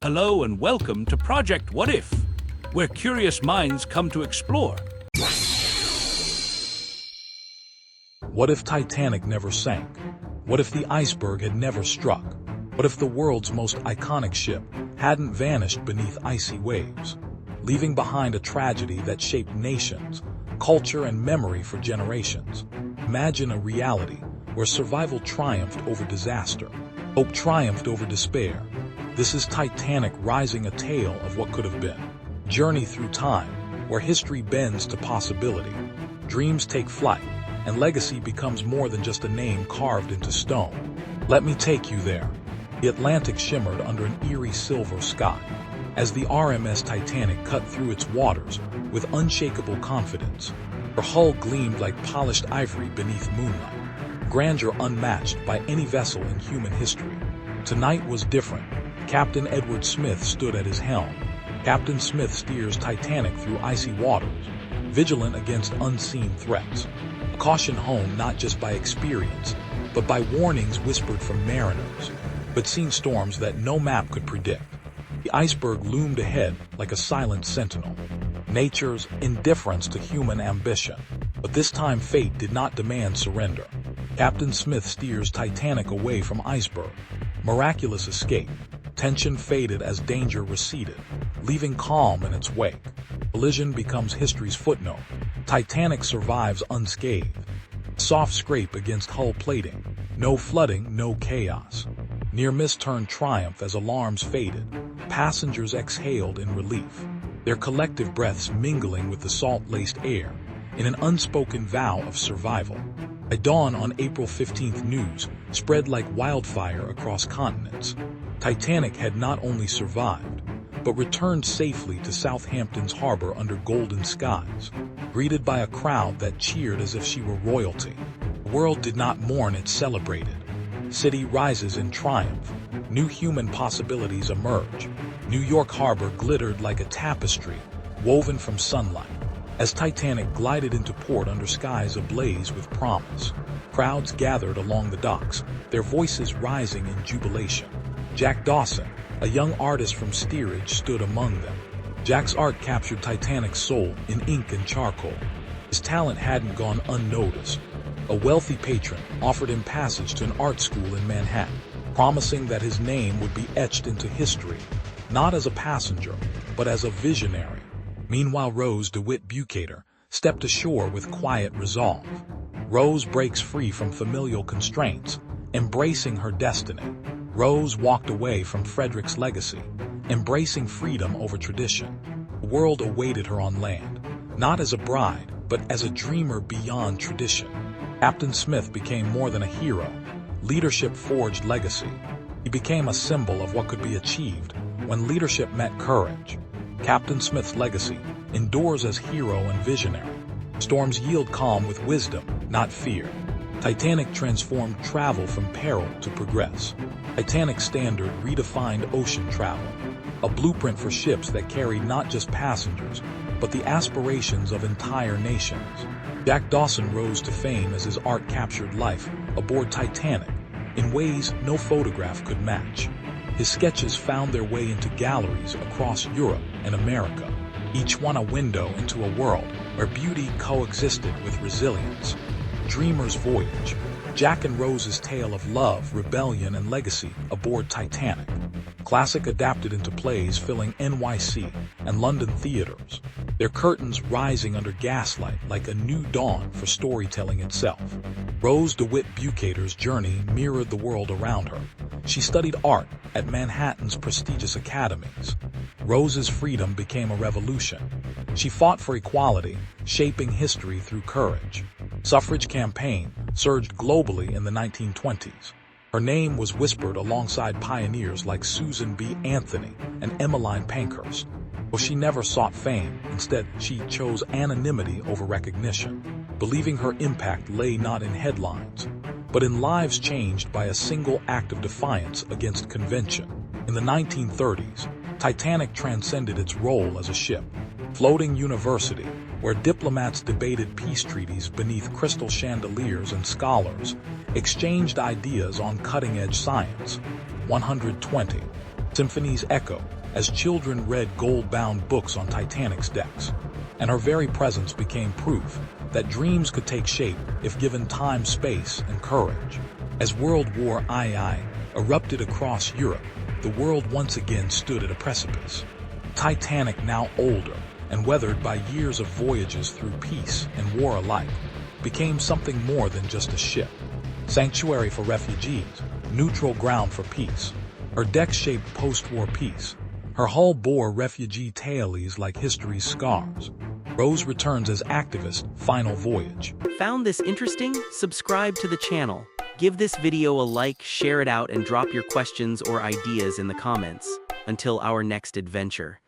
Hello and welcome to Project What If, where curious minds come to explore. What if Titanic never sank? What if the iceberg had never struck? What if the world's most iconic ship hadn't vanished beneath icy waves, leaving behind a tragedy that shaped nations, culture, and memory for generations? Imagine a reality where survival triumphed over disaster, hope triumphed over despair. This is Titanic Rising, a tale of what could have been. Journey through time, where history bends to possibility, dreams take flight, and legacy becomes more than just a name carved into stone. Let me take you there. The Atlantic shimmered under an eerie silver sky, as the RMS Titanic cut through its waters with unshakable confidence. Her hull gleamed like polished ivory beneath moonlight, grandeur unmatched by any vessel in human history. Tonight was different. Captain Edward Smith stood at his helm. Captain Smith steers Titanic through icy waters, vigilant against unseen threats. A caution honed not just by experience, but by warnings whispered from mariners, but seen storms that no map could predict. The iceberg loomed ahead like a silent sentinel, nature's indifference to human ambition. But this time fate did not demand surrender. Captain Smith steers Titanic away from iceberg. Miraculous escape. Tension faded as danger receded, leaving calm in its wake. Collision becomes history's footnote. Titanic survives unscathed. Soft scrape against hull plating. No flooding, no chaos. Near miss turned triumph as alarms faded. Passengers exhaled in relief, their collective breaths mingling with the salt-laced air in an unspoken vow of survival. At dawn on April 15th, news spread like wildfire across continents. Titanic had not only survived, but returned safely to Southampton's harbor under golden skies, greeted by a crowd that cheered as if she were royalty. The world did not mourn, it celebrated. City rises in triumph. New human possibilities emerge. New York harbor glittered like a tapestry woven from sunlight, as Titanic glided into port under skies ablaze with promise. Crowds gathered along the docks, their voices rising in jubilation. Jack Dawson, a young artist from steerage, stood among them. Jack's art captured Titanic's soul in ink and charcoal. His talent hadn't gone unnoticed. A wealthy patron offered him passage to an art school in Manhattan, promising that his name would be etched into history, not as a passenger, but as a visionary. Meanwhile, Rose DeWitt Bukater stepped ashore with quiet resolve. Rose breaks free from familial constraints, embracing her destiny. Rose walked away from Frederick's legacy, embracing freedom over tradition. The world awaited her on land, not as a bride, but as a dreamer beyond tradition. Captain Smith became more than a hero. Leadership forged legacy. He became a symbol of what could be achieved when leadership met courage. Captain Smith's legacy endures as hero and visionary. Storms yield calm with wisdom, not fear. Titanic transformed travel from peril to progress. Titanic's standard redefined ocean travel, a blueprint for ships that carried not just passengers, but the aspirations of entire nations. Jack Dawson rose to fame as his art captured life aboard Titanic in ways no photograph could match. His sketches found their way into galleries across Europe and America, each one a window into a world where beauty coexisted with resilience. Dreamer's Voyage. Jack and Rose's tale of love, rebellion, and legacy aboard Titanic. Classic adapted into plays filling NYC and London theaters, their curtains rising under gaslight like a new dawn for storytelling itself. Rose DeWitt Bukater's journey mirrored the world around her. She studied art at Manhattan's prestigious academies. Rose's freedom became a revolution. She fought for equality, shaping history through courage. Suffrage campaign surged globally in the 1920s. Her name was whispered alongside pioneers like Susan B. Anthony and Emmeline Pankhurst. But she never sought fame. Instead, she chose anonymity over recognition, believing her impact lay not in headlines, but in lives changed by a single act of defiance against convention. In the 1930s, Titanic transcended its role as a ship. Floating university, where diplomats debated peace treaties beneath crystal chandeliers and scholars exchanged ideas on cutting-edge science. 120. Symphonies echo as children read gold-bound books on Titanic's decks, and her very presence became proof that dreams could take shape if given time, space, and courage. As World War II erupted across Europe, the world once again stood at a precipice. Titanic, now older and weathered by years of voyages through peace and war alike, became something more than just a ship. Sanctuary for refugees, neutral ground for peace. Her deck shaped post-war peace. Her hull bore refugee tailies like history's scars. Rose returns as activist, final voyage. Found this interesting? Subscribe to the channel. Give this video a like, share it out, and drop your questions or ideas in the comments. Until our next adventure.